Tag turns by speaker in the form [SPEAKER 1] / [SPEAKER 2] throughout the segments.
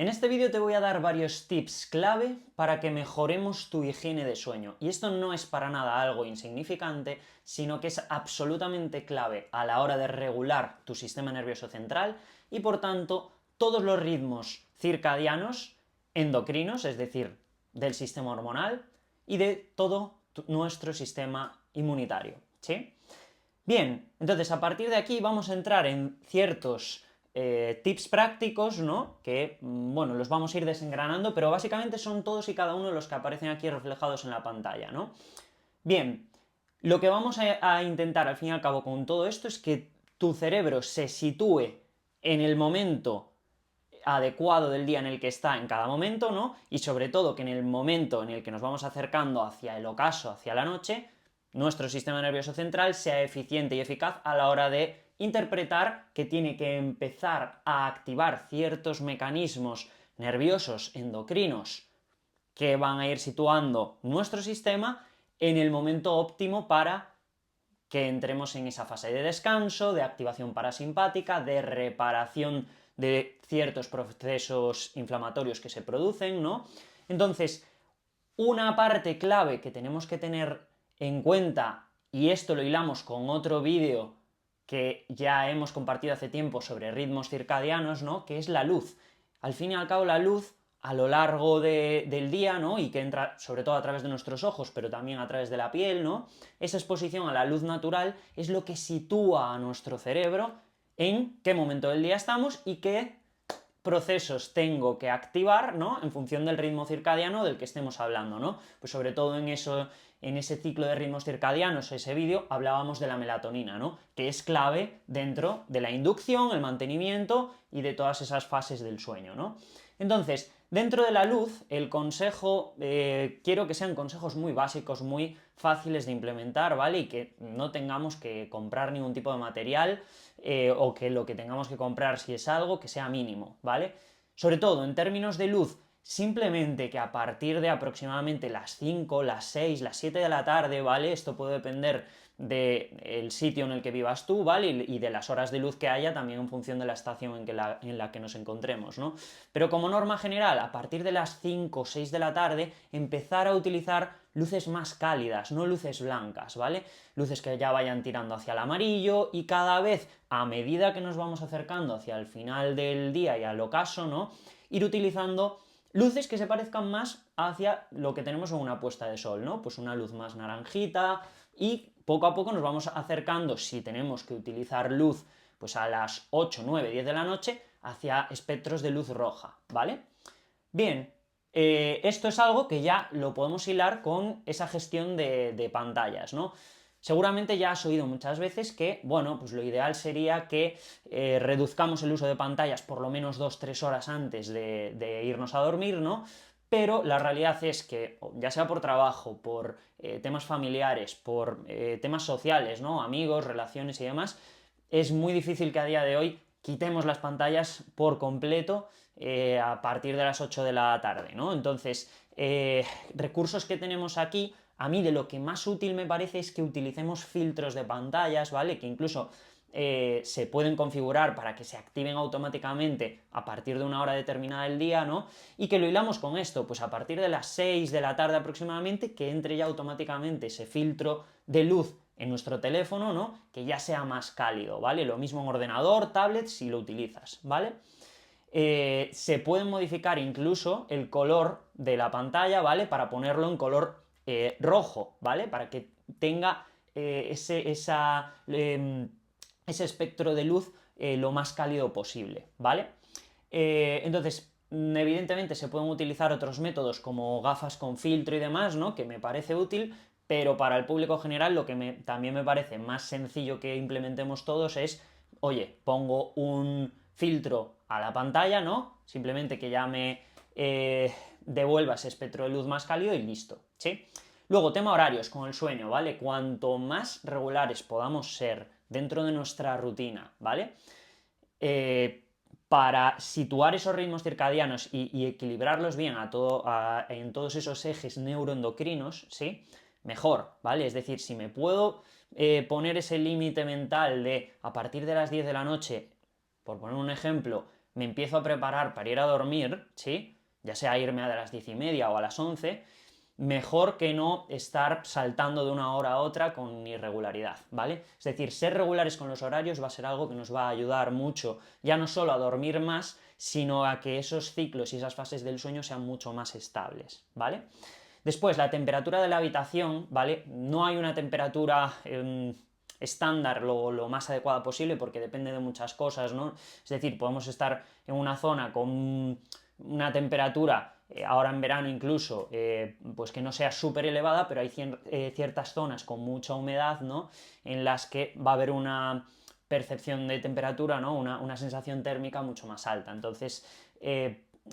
[SPEAKER 1] En este vídeo te voy a dar varios tips clave para que mejoremos tu higiene de sueño. Y esto no es para nada algo insignificante, sino que es absolutamente clave a la hora de regular tu sistema nervioso central y, por tanto, todos los ritmos circadianos, endocrinos, es decir, del sistema hormonal, y de todo nuestro sistema inmunitario, ¿sí? Bien, entonces a partir de aquí vamos a entrar en ciertos tips prácticos, ¿no? Que, bueno, los vamos a ir desengranando, pero básicamente son todos y cada uno de los que aparecen aquí reflejados en la pantalla, ¿no? Bien, lo que vamos a intentar al fin y al cabo con todo esto es que tu cerebro se sitúe en el momento adecuado del día en el que está en cada momento, ¿no? Y sobre todo que en el momento en el que nos vamos acercando hacia el ocaso, hacia la noche, nuestro sistema nervioso central sea eficiente y eficaz a la hora de interpretar que tiene que empezar a activar ciertos mecanismos nerviosos endocrinos que van a ir situando nuestro sistema en el momento óptimo para que entremos en esa fase de descanso, de activación parasimpática, de reparación de ciertos procesos inflamatorios que se producen, ¿no? Entonces, una parte clave que tenemos que tener en cuenta, y esto lo hilamos con otro vídeo que ya hemos compartido hace tiempo sobre ritmos circadianos, ¿no? Que es la luz. Al fin y al cabo, la luz a lo largo del día, ¿no? Y que entra sobre todo a través de nuestros ojos, pero también a través de la piel, ¿no? Esa exposición a la luz natural es lo que sitúa a nuestro cerebro en qué momento del día estamos y qué procesos tengo que activar, ¿no? En función del ritmo circadiano del que estemos hablando, ¿no? Pues sobre todo en eso, en ese ciclo de ritmos circadianos, ese vídeo, hablábamos de la melatonina, ¿no? Que es clave dentro de la inducción, el mantenimiento y de todas esas fases del sueño, ¿no? Entonces, dentro de la luz, el consejo, quiero que sean consejos muy básicos, muy fáciles de implementar, ¿vale? Y que no tengamos que comprar ningún tipo de material, o que lo que tengamos que comprar, si es algo, que sea mínimo, ¿vale? Sobre todo, en términos de luz, simplemente que a partir de aproximadamente las 5, las 6, las 7 de la tarde, ¿vale? Esto puede depender del sitio en el que vivas tú, ¿vale? Y de las horas de luz que haya, también en función de la estación en la que nos encontremos, ¿no? Pero como norma general, a partir de las 5 o 6 de la tarde, empezar a utilizar luces más cálidas, no luces blancas, ¿vale? Luces que ya vayan tirando hacia el amarillo y cada vez, a medida que nos vamos acercando hacia el final del día y al ocaso, ¿no? Ir utilizando luces que se parezcan más hacia lo que tenemos en una puesta de sol, ¿no? Pues una luz más naranjita y poco a poco nos vamos acercando, si tenemos que utilizar luz, pues a las 8, 9, 10 de la noche, hacia espectros de luz roja, ¿vale? Bien, esto es algo que ya lo podemos hilar con esa gestión de pantallas, ¿no? Seguramente ya has oído muchas veces que, bueno, pues lo ideal sería que reduzcamos el uso de pantallas por lo menos 2-3 horas antes de irnos a dormir, ¿no? Pero la realidad es que, ya sea por trabajo, por temas familiares, por temas sociales, ¿no? Amigos, relaciones y demás, es muy difícil que a día de hoy quitemos las pantallas por completo a partir de las 8 de la tarde, ¿no? Entonces, recursos que tenemos aquí, a mí de lo que más útil me parece es que utilicemos filtros de pantallas, ¿vale? Que incluso se pueden configurar para que se activen automáticamente a partir de una hora determinada del día, ¿no? Y que lo hilamos con esto, pues a partir de las 6 de la tarde aproximadamente, que entre ya automáticamente ese filtro de luz en nuestro teléfono, ¿no? Que ya sea más cálido, ¿vale? Lo mismo en ordenador, tablet, si lo utilizas, ¿vale? Se puede modificar incluso el color de la pantalla, ¿vale? Para ponerlo en color rojo, ¿vale? Para que tenga ese espectro de luz lo más cálido posible, ¿vale? Entonces, evidentemente se pueden utilizar otros métodos como gafas con filtro y demás, ¿no? Que me parece útil, pero para el público general lo que también me parece más sencillo que implementemos todos es, oye, pongo un filtro a la pantalla, ¿no? Simplemente que ya me devuelva ese espectro de luz más cálido y listo, ¿sí? Luego, tema horarios con el sueño, ¿vale? Cuanto más regulares podamos ser dentro de nuestra rutina, ¿vale? Para situar esos ritmos circadianos y equilibrarlos bien en todos esos ejes neuroendocrinos, ¿sí? Mejor, ¿vale? Es decir, si me puedo poner ese límite mental de a partir de las 10 de la noche, por poner un ejemplo, me empiezo a preparar para ir a dormir, ¿sí? Ya sea irme a las 10:30 o a las 11, mejor que no estar saltando de una hora a otra con irregularidad, ¿vale? Es decir, ser regulares con los horarios va a ser algo que nos va a ayudar mucho, ya no solo a dormir más, sino a que esos ciclos y esas fases del sueño sean mucho más estables, ¿vale? Después, la temperatura de la habitación, ¿vale? No hay una temperatura estándar lo más adecuada posible porque depende de muchas cosas, ¿no? Es decir, podemos estar en una zona con una temperatura, ahora en verano incluso, pues que no sea súper elevada, pero hay ciertas zonas con mucha humedad, ¿no? En las que va a haber una percepción de temperatura, ¿no? Una sensación térmica mucho más alta. Entonces,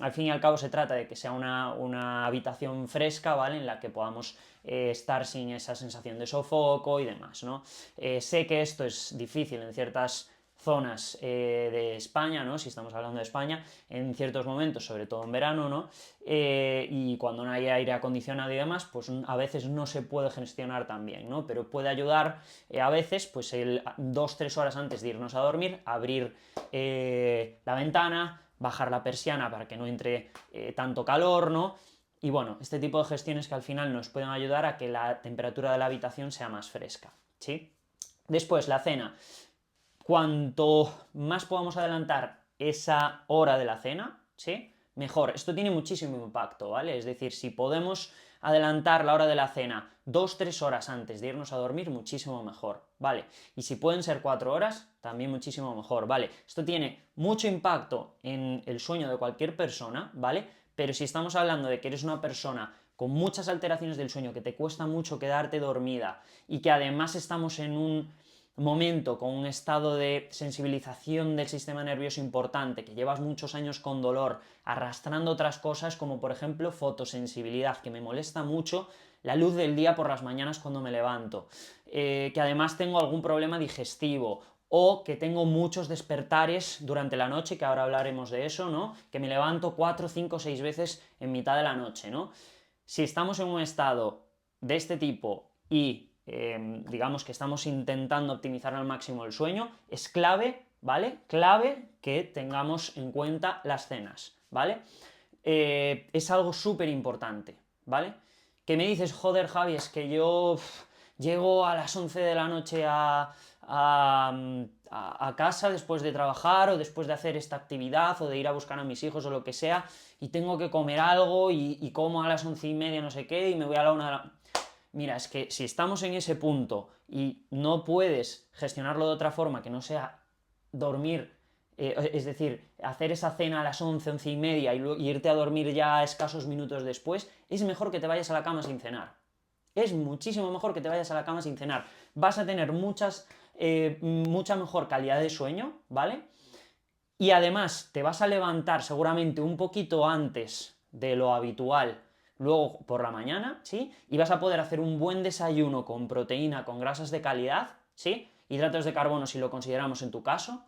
[SPEAKER 1] al fin y al cabo se trata de que sea una habitación fresca, ¿vale? En la que podamos estar sin esa sensación de sofoco y demás, ¿no? Sé que esto es difícil en ciertas zonas de España, ¿no? Si estamos hablando de España, en ciertos momentos, sobre todo en verano, ¿no? Y cuando no hay aire acondicionado y demás, pues a veces no se puede gestionar tan bien, ¿no? Pero puede ayudar a veces, pues 2-3 horas antes de irnos a dormir, abrir la ventana, bajar la persiana para que no entre tanto calor, ¿no? Y bueno, este tipo de gestiones que al final nos pueden ayudar a que la temperatura de la habitación sea más fresca, ¿sí? Después, la cena. Cuanto más podamos adelantar esa hora de la cena, ¿sí? Mejor. Esto tiene muchísimo impacto, ¿vale? Es decir, si podemos adelantar la hora de la cena 2-3 horas antes de irnos a dormir, muchísimo mejor, ¿vale? Y si pueden ser 4 horas, también muchísimo mejor, ¿vale? Esto tiene mucho impacto en el sueño de cualquier persona, ¿vale? Pero si estamos hablando de que eres una persona con muchas alteraciones del sueño, que te cuesta mucho quedarte dormida y que además estamos en un momento con un estado de sensibilización del sistema nervioso importante, que llevas muchos años con dolor, arrastrando otras cosas como por ejemplo fotosensibilidad, que me molesta mucho la luz del día por las mañanas cuando me levanto, que además tengo algún problema digestivo, o que tengo muchos despertares durante la noche, que ahora hablaremos de eso, ¿no? Que me levanto 4, 5, 6 veces en mitad de la noche, ¿no? Si estamos en un estado de este tipo y digamos que estamos intentando optimizar al máximo el sueño, es clave, ¿vale? Clave que tengamos en cuenta las cenas, ¿vale? Es algo súper importante, ¿vale? Que me dices, joder, Javi, es que yo llego a las 11 de la noche a casa después de trabajar o después de hacer esta actividad o de ir a buscar a mis hijos o lo que sea y tengo que comer algo y como a las 11:30 no sé qué y me voy a la 1 de la... Mira, es que si estamos en ese punto y no puedes gestionarlo de otra forma que no sea dormir, es decir, hacer esa cena a las 11, 11:30 y irte a dormir ya escasos minutos después, es mejor que te vayas a la cama sin cenar. Es muchísimo mejor que te vayas a la cama sin cenar. Vas a tener mucha mejor calidad de sueño, ¿vale? Y además te vas a levantar seguramente un poquito antes de lo habitual luego por la mañana, ¿sí? Y vas a poder hacer un buen desayuno con proteína, con grasas de calidad, ¿sí? Hidratos de carbono si lo consideramos en tu caso.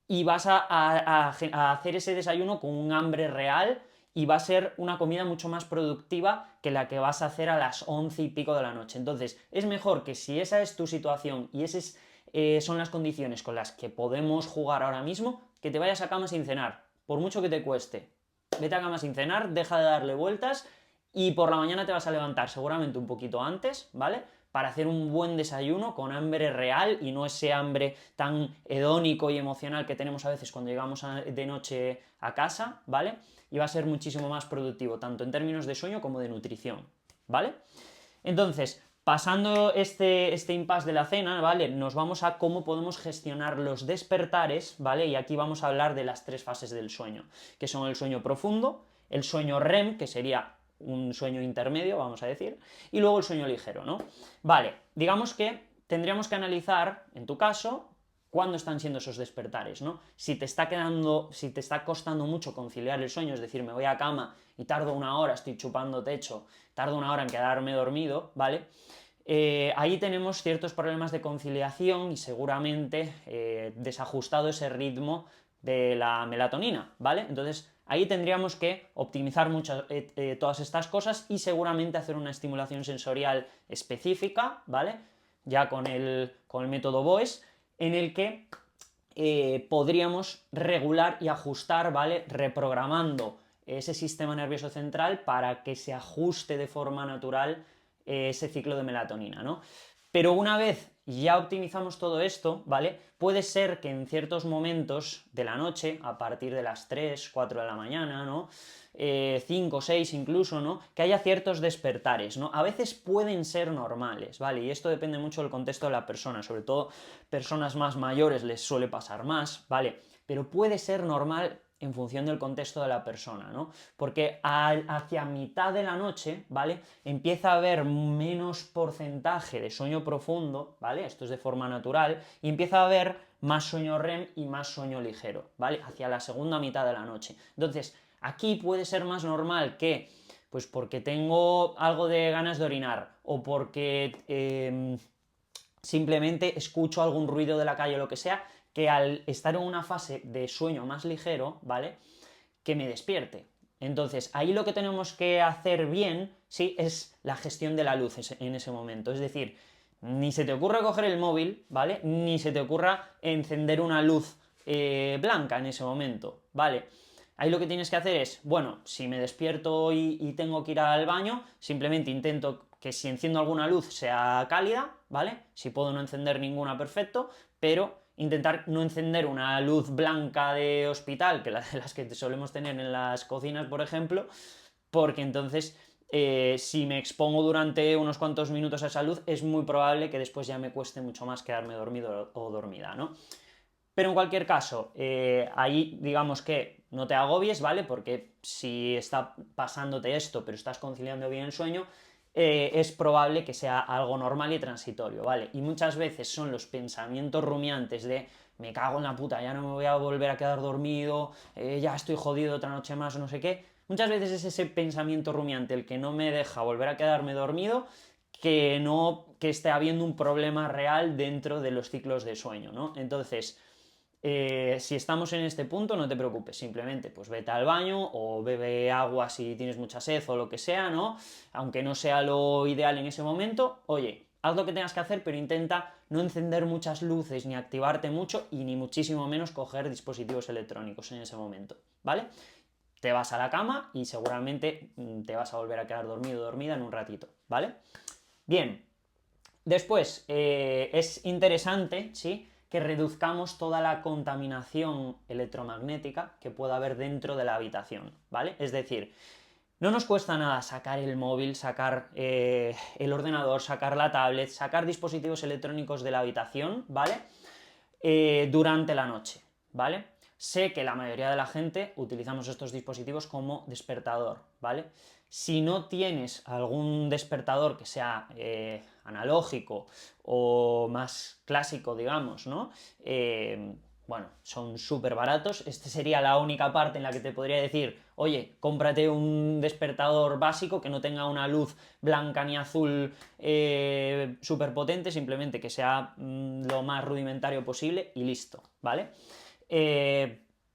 [SPEAKER 1] Y vas a hacer ese desayuno con un hambre real y va a ser una comida mucho más productiva que la que vas a hacer a las 11 y pico de la noche. Entonces, es mejor que si esa es tu situación y esas son las condiciones con las que podemos jugar ahora mismo, que te vayas a cama sin cenar, por mucho que te cueste. Vete a cama sin cenar, deja de darle vueltas y por la mañana te vas a levantar seguramente un poquito antes, ¿vale? Para hacer un buen desayuno con hambre real y no ese hambre tan hedónico y emocional que tenemos a veces cuando llegamos de noche a casa, ¿vale? Y va a ser muchísimo más productivo, tanto en términos de sueño como de nutrición, ¿vale? Entonces, pasando este impasse de la cena, ¿vale? Nos vamos a cómo podemos gestionar los despertares, ¿vale? Y aquí vamos a hablar de las 3 fases del sueño, que son el sueño profundo, el sueño REM, que sería un sueño intermedio, vamos a decir, y luego el sueño ligero, ¿no? Vale, digamos que tendríamos que analizar, en tu caso, cuándo están siendo esos despertares, ¿no? Si te está costando mucho conciliar el sueño, es decir, me voy a cama y tardo una hora, estoy chupando techo, tardo una hora en quedarme dormido, ¿vale? Ahí tenemos ciertos problemas de conciliación y seguramente desajustado ese ritmo de la melatonina, ¿vale? Entonces ahí tendríamos que optimizar todas estas cosas y seguramente hacer una estimulación sensorial específica, ¿vale? Ya con el método BOES, en el que podríamos regular y ajustar, ¿vale? Reprogramando ese sistema nervioso central para que se ajuste de forma natural ese ciclo de melatonina, ¿no? Pero una vez ya optimizamos todo esto, ¿vale? Puede ser que en ciertos momentos de la noche, a partir de las 3, 4 de la mañana, ¿no? 5, 6 incluso, ¿no? Que haya ciertos despertares, ¿no? A veces pueden ser normales, ¿vale? Y esto depende mucho del contexto de la persona, sobre todo personas más mayores les suele pasar más, ¿vale? Pero puede ser normal en función del contexto de la persona, ¿no? Porque hacia mitad de la noche, ¿vale? Empieza a haber menos porcentaje de sueño profundo, ¿vale? Esto es de forma natural, y empieza a haber más sueño REM y más sueño ligero, ¿vale? Hacia la segunda mitad de la noche. Entonces, aquí puede ser más normal que, pues porque tengo algo de ganas de orinar, o porque simplemente escucho algún ruido de la calle o lo que sea, que al estar en una fase de sueño más ligero, ¿vale? Que me despierte. Entonces, ahí lo que tenemos que hacer bien, sí, es la gestión de la luz en ese momento. Es decir, ni se te ocurra coger el móvil, ¿vale? Ni se te ocurra encender una luz blanca en ese momento, ¿vale? Ahí lo que tienes que hacer es, bueno, si me despierto y tengo que ir al baño, simplemente intento que si enciendo alguna luz sea cálida, ¿vale? Si puedo no encender ninguna, perfecto, pero intentar no encender una luz blanca de hospital, que las que solemos tener en las cocinas, por ejemplo, porque entonces si me expongo durante unos cuantos minutos a esa luz, es muy probable que después ya me cueste mucho más quedarme dormido o dormida, ¿no? Pero en cualquier caso, ahí digamos que no te agobies, ¿vale? Porque si está pasándote esto, pero estás conciliando bien el sueño, es probable que sea algo normal y transitorio, ¿vale? Y muchas veces son los pensamientos rumiantes de me cago en la puta, ya no me voy a volver a quedar dormido, ya estoy jodido otra noche más o no sé qué. Muchas veces es ese pensamiento rumiante el que no me deja volver a quedarme dormido que no que esté habiendo un problema real dentro de los ciclos de sueño, ¿no? Entonces, si estamos en este punto, no te preocupes, simplemente pues vete al baño o bebe agua si tienes mucha sed o lo que sea, ¿no? Aunque no sea lo ideal en ese momento, oye, haz lo que tengas que hacer, pero intenta no encender muchas luces ni activarte mucho y ni muchísimo menos coger dispositivos electrónicos en ese momento, ¿vale? Te vas a la cama y seguramente te vas a volver a quedar dormido o dormida en un ratito, ¿vale? Bien, después, es interesante, ¿sí?, que reduzcamos toda la contaminación electromagnética que pueda haber dentro de la habitación, ¿vale? Es decir, no nos cuesta nada sacar el móvil, sacar el ordenador, sacar la tablet, sacar dispositivos electrónicos de la habitación, ¿vale? Durante la noche, ¿vale? Sé que la mayoría de la gente utilizamos estos dispositivos como despertador, ¿vale? Si no tienes algún despertador que sea analógico o más clásico, digamos, ¿no? Bueno, son súper baratos. Esta sería la única parte en la que te podría decir, oye, cómprate un despertador básico que no tenga una luz blanca ni azul súper potente, simplemente que sea lo más rudimentario posible y listo, ¿vale?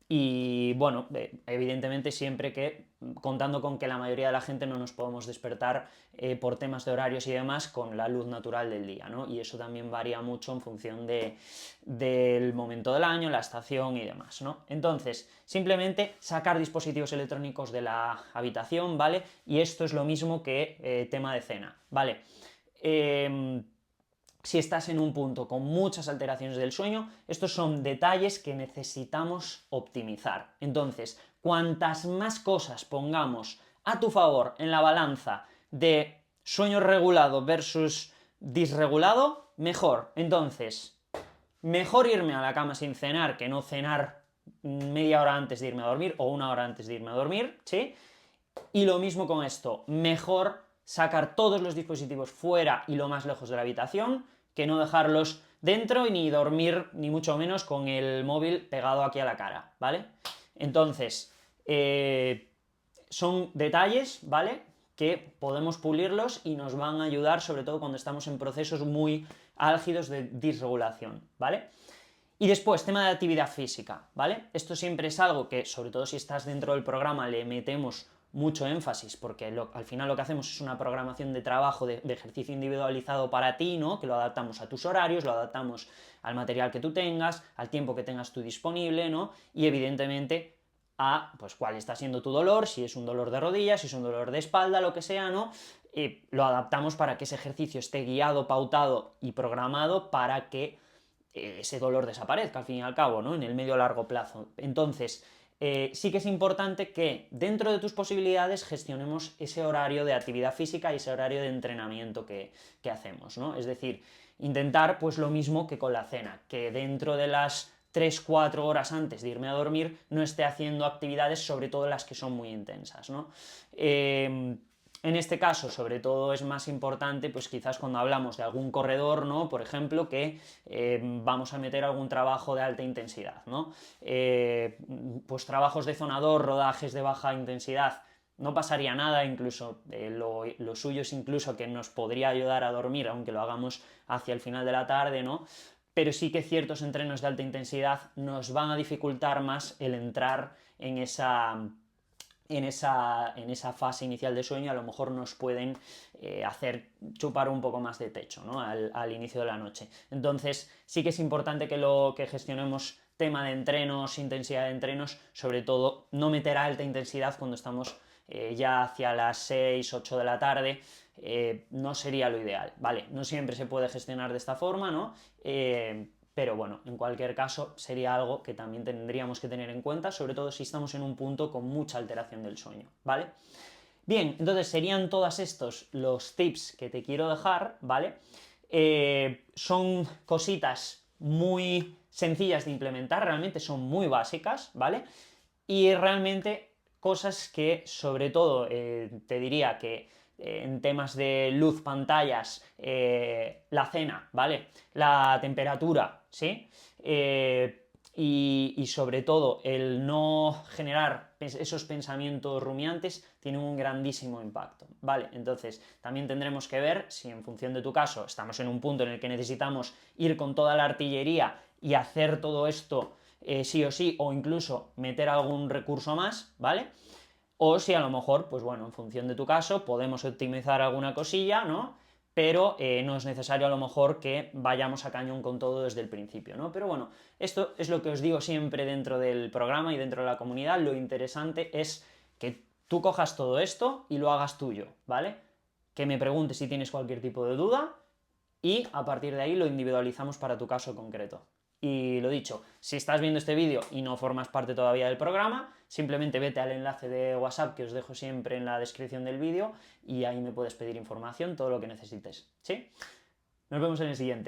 [SPEAKER 1] Y bueno, evidentemente siempre que contando con que la mayoría de la gente no nos podemos despertar por temas de horarios y demás con la luz natural del día, ¿no? Y eso también varía mucho en función del momento del año, la estación y demás, ¿no? Entonces, simplemente sacar dispositivos electrónicos de la habitación, ¿vale? Y esto es lo mismo que tema de cena, ¿vale? Si estás en un punto con muchas alteraciones del sueño, estos son detalles que necesitamos optimizar. Entonces, cuantas más cosas pongamos a tu favor en la balanza de sueño regulado versus disregulado, mejor. Entonces, mejor irme a la cama sin cenar que no cenar media hora antes de irme a dormir o una hora antes de irme a dormir, ¿sí? Y lo mismo con esto, mejor sacar todos los dispositivos fuera y lo más lejos de la habitación que no dejarlos dentro y ni dormir ni mucho menos con el móvil pegado aquí a la cara, ¿vale? Entonces, son detalles, ¿vale?, que podemos pulirlos y nos van a ayudar sobre todo cuando estamos en procesos muy álgidos de disregulación, ¿vale? Y después, tema de actividad física, ¿vale? Esto siempre es algo que, sobre todo si estás dentro del programa, le metemos mucho énfasis, porque al final lo que hacemos es una programación de trabajo, de ejercicio individualizado para ti, ¿no? Que lo adaptamos a tus horarios, lo adaptamos al material que tú tengas, al tiempo que tengas tú disponible, ¿no? Y evidentemente a, pues, cuál está siendo tu dolor, si es un dolor de rodillas, si es un dolor de espalda, lo que sea, ¿no? Lo adaptamos para que ese ejercicio esté guiado, pautado y programado para que ese dolor desaparezca, al fin y al cabo, ¿no? En el medio largo plazo. Entonces, sí que es importante que dentro de tus posibilidades gestionemos ese horario de actividad física y ese horario de entrenamiento que hacemos, ¿no? Es decir, intentar pues lo mismo que con la cena, que dentro de las 3-4 horas antes de irme a dormir no esté haciendo actividades, sobre todo las que son muy intensas, ¿no? En este caso, sobre todo, es más importante, pues quizás cuando hablamos de algún corredor, ¿no? Por ejemplo, que vamos a meter algún trabajo de alta intensidad, ¿no? Pues trabajos de zona 2, rodajes de baja intensidad, no pasaría nada, incluso lo suyo es incluso que nos podría ayudar a dormir, aunque lo hagamos hacia el final de la tarde, ¿no? Pero sí que ciertos entrenos de alta intensidad nos van a dificultar más el entrar en esa fase inicial de sueño. A lo mejor nos pueden hacer chupar un poco más de techo, ¿no? al inicio de la noche. Entonces sí que es importante que gestionemos tema de entrenos, intensidad de entrenos, sobre todo no meter alta intensidad cuando estamos ya hacia las 6-8 de la tarde, no sería lo ideal, ¿vale? No siempre se puede gestionar de esta forma, ¿no? Pero bueno, en cualquier caso sería algo que también tendríamos que tener en cuenta, sobre todo si estamos en un punto con mucha alteración del sueño, ¿vale? Bien, entonces serían todos estos los tips que te quiero dejar, ¿vale? Son cositas muy sencillas de implementar, realmente son muy básicas, ¿vale? Y realmente cosas que, sobre todo, te diría que en temas de luz, pantallas, la cena, ¿vale? La temperatura, ¿sí? Y sobre todo el no generar esos pensamientos rumiantes tiene un grandísimo impacto, ¿vale? Entonces también tendremos que ver si en función de tu caso estamos en un punto en el que necesitamos ir con toda la artillería y hacer todo esto sí o sí, o incluso meter algún recurso más, ¿vale? O si a lo mejor, pues bueno, en función de tu caso, podemos optimizar alguna cosilla, ¿no? Pero no es necesario a lo mejor que vayamos a cañón con todo desde el principio, ¿no? Pero bueno, esto es lo que os digo siempre dentro del programa y dentro de la comunidad. Lo interesante es que tú cojas todo esto y lo hagas tuyo, ¿vale? Que me preguntes si tienes cualquier tipo de duda y a partir de ahí lo individualizamos para tu caso concreto. Y lo dicho, si estás viendo este vídeo y no formas parte todavía del programa, simplemente vete al enlace de WhatsApp que os dejo siempre en la descripción del vídeo y ahí me puedes pedir información, todo lo que necesites, ¿sí? Nos vemos en el siguiente.